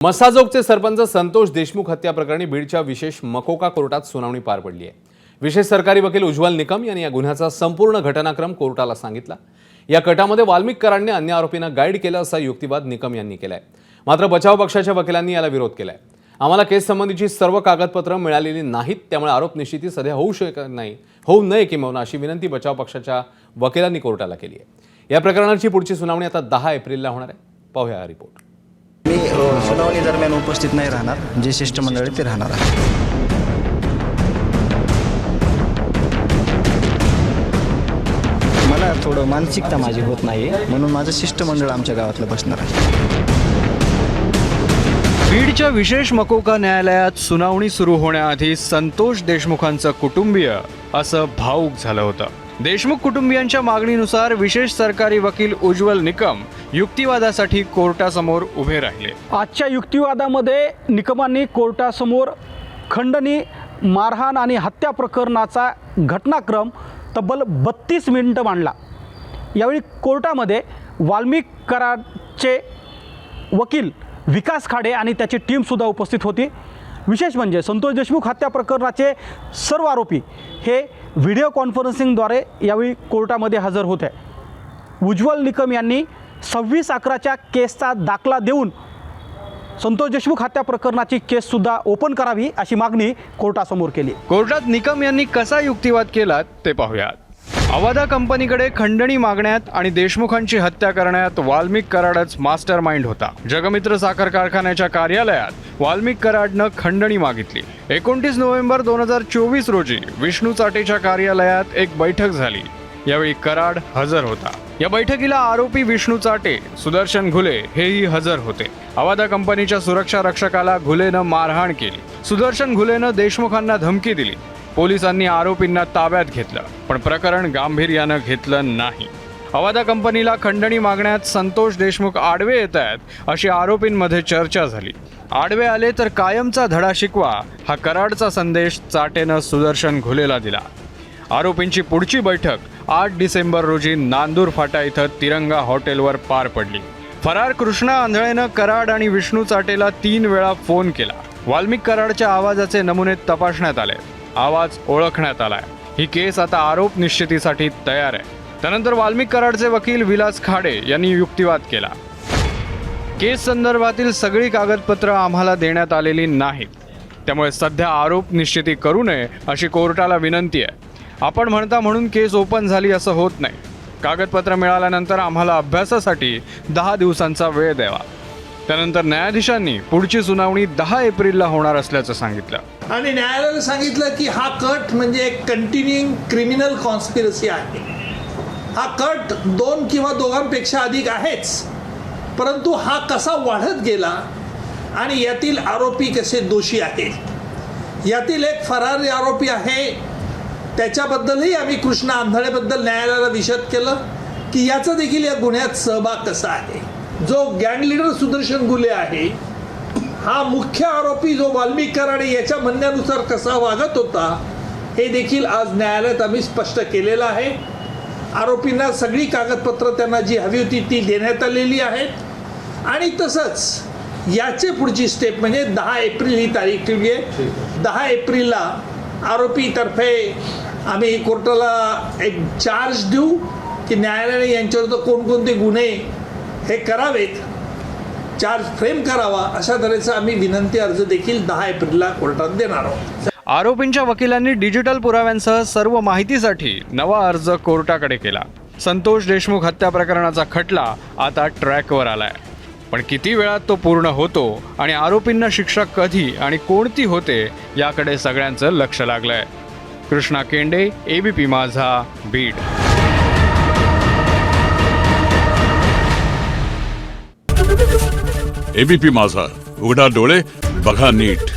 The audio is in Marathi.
मसाजोगचे सरपंच संतोष देशमुख हत्या प्रकरणी बीडच्या विशेष मकोका कोर्टात सुनावणी पार पडली आहे। विशेष सरकारी वकील उज्ज्वल निकम यांनी या गुन्ह्याचा संपूर्ण घटनाक्रम कोर्टाला सांगितला। या कटामध्ये वाल्मिक कराडने अन्य आरोपींना गाईड केलं असा युक्तिवाद निकम यांनी केलाय। मात्र बचाव पक्षाच्या वकिलांनी याला विरोध केलाय। आम्हाला केस संबंधीची सर्व कागदपत्र मिळालेली नाहीत, त्यामुळे आरोप निश्चिती सध्या होऊ नये किंवा अशी विनंती बचाव पक्षाच्या वकिलांनी कोर्टाला केली आहे। या प्रकरणाची पुढची सुनावणी आता 10 एप्रिलला होणार आहे। पाहूया हा रिपोर्ट। मी सुनावणी दरम्यान उपस्थित नाही राहणार, जे शिष्टमंडळ ते राहणार आहे। मला थोडं मानसिकता माझी होत नाही, म्हणून माझं शिष्टमंडळ आमच्या गावातलं बसणार आहे। बीडच्या विशेष मकोका न्यायालयात सुनावणी सुरू होण्याआधी संतोष देशमुखांचं कुटुंबीय असं भावूक झालं होतं। देशमुख कुटुंबियांच्या मागणीनुसार विशेष सरकारी वकील उज्ज्वल निकम युक्तिवादासाठी कोर्टासमोर उभे राहिले। आजच्या युक्तिवादामध्ये निकमांनी कोर्टासमोर खंडणी, मारहाण आणि हत्या प्रकरणाचा घटनाक्रम तब्बल 32 मिनिटं मांडला। यावेळी कोर्टामध्ये वाल्मिक कराडचे वकील विकास खाडे आणि त्याची टीमसुद्धा उपस्थित होती। विशेष म्हणजे संतोष देशमुख हत्या प्रकरणाचे सर्व आरोपी हे व्हिडिओ कॉन्फरन्सिंगद्वारे यावेळी कोर्टामध्ये हजर होते। उज्ज्वल निकम यांनी 26/11च्या केसचा दाखला देऊन संतोष देशमुख हत्या प्रकरणाची केससुद्धा ओपन करावी अशी मागणी कोर्टासमोर केली। कोर्टात निकम यांनी कसा युक्तिवाद केला ते पाहूयात। अवादा कंपनीकडे खंडणी मागण्यात आणि देशमुखांची हत्या करण्यात वाल्मिक कराडच मास्टर माइंड होता। जगमित्र साखर कारखान्याच्या कार्यालयात वाल्मिक कराडनं खंडणी मागितली। 29 नोव्हेंबर 2024 रोजी विष्णू चाटेच्या कार्यालयात एक बैठक झाली। यावेळी कराड हजर होता। या बैठकीला आरोपी विष्णू चाटे, सुदर्शन घुले हेही हजर होते। अवादा कंपनीच्या सुरक्षा रक्षकाला घुलेनं मारहाण केली। सुदर्शन घुलेनं देशमुखांना धमकी दिली। पोलिसांनी आरोपींना ताब्यात घेतलं, पण प्रकरण गांभीर्यानं घेतलं नाही। अवादा कंपनीला खंडणी मागण्यात संतोष देशमुख आडवे येत आहेत अशी आरोपींमध्ये चर्चा झाली। आडवे आले तर कायमचा धडा शिकवा हा कराडचा संदेश चाटेनं सुदर्शन घुलेला दिला। आरोपींची पुढची बैठक 8 डिसेंबर रोजी नांदूर फाटा इथं तिरंगा हॉटेलवर पार पडली। फरार कृष्णा आंधळेनं कराड आणि विष्णू चाटेला 3 वेळा फोन केला। वाल्मिक कराडच्या आवाजाचे नमुने तपासण्यात आले, आवाज ओळखण्यात आलाय। ही केस आता आरोप निश्चितीसाठी तयार आहे। त्यानंतर वाल्मिक कराडचे वकील विलास खाडे यांनी युक्तिवाद केला। केस संदर्भातील सगळी कागदपत्र आम्हाला देण्यात आलेली नाहीत, त्यामुळे सध्या आरोप निश्चिती करू नये अशी कोर्टाला विनंती आहे। आपण म्हणता म्हणून केस ओपन झाली असं होत नाही। कागदपत्र मिळाल्यानंतर आम्हाला अभ्यासासाठी 10 दिवसांचा वेळ द्यावा। त्यानंतर न्यायाधीशांनी पुढची सुनावणी 10 एप्रिलला होणार असल्याचं सांगितलं आणि न्यायालयाने सांगितलं की हा कट म्हणजे एक कंटिन्युइंग क्रिमिनल कॉन्स्पिरसी आहे। हा कट 2 किंवा दोघांपेक्षा अधिक आहेच, परंतु हा कसा वाढत गेला आणि यातील आरोपी कसे दोषी आहेत। यातील एक फरारी आरोपी आहे, त्याच्याबद्दलही आम्ही कृष्णा आंधळेबद्दल न्यायालयाला विशद केलं की याचा देखील या गुन्ह्यात सहभाग कसा आहे। जो गँग लीडर सुदर्शन घुले आहे, हा मुख्य आरोपी जो वाल्मिक कराड याच्या म्हणण्यानुसार कसा वागत होता हे देखील आज न्यायालयात आम्ही स्पष्ट केलेलं आहे। आरोपींना सगळी कागदपत्र त्यांना जी हवी होती ती देण्यात आलेली आहेत आणि तसंच याचे पुढची स्टेप म्हणजे 10 एप्रिल ही तारीख ठेवली आहे। 10 एप्रिलला आरोपीतर्फे आम्ही कोर्टाला एक चार्ज देऊ की न्यायालयाने यांच्यावर कोणकोणते गुन्हे हे करावेत, चार्ज फ्रेम करावा अशा तऱ्हेचा आम्ही विनंती अर्ज देखील 10 एप्रिलला कोर्टात देणार आहोत। आरोपींच्या वकिलांनी डिजिटल पुराव्यांसह सर्व माहितीसाठी नवा अर्ज कोर्टाकडे केला। संतोष देशमुख हत्या प्रकरणाचा खटला आता ट्रॅकवर आलाय, पण किती वेळात तो पूर्ण होतो आणि आरोपींना शिक्षा कधी आणि कोणती होते याकडे सगळ्यांचं लक्ष लागलंय। कृष्णा केंडे, ABP माझा, बीड। ABP माझा, उघडा डोळे बघा नीट।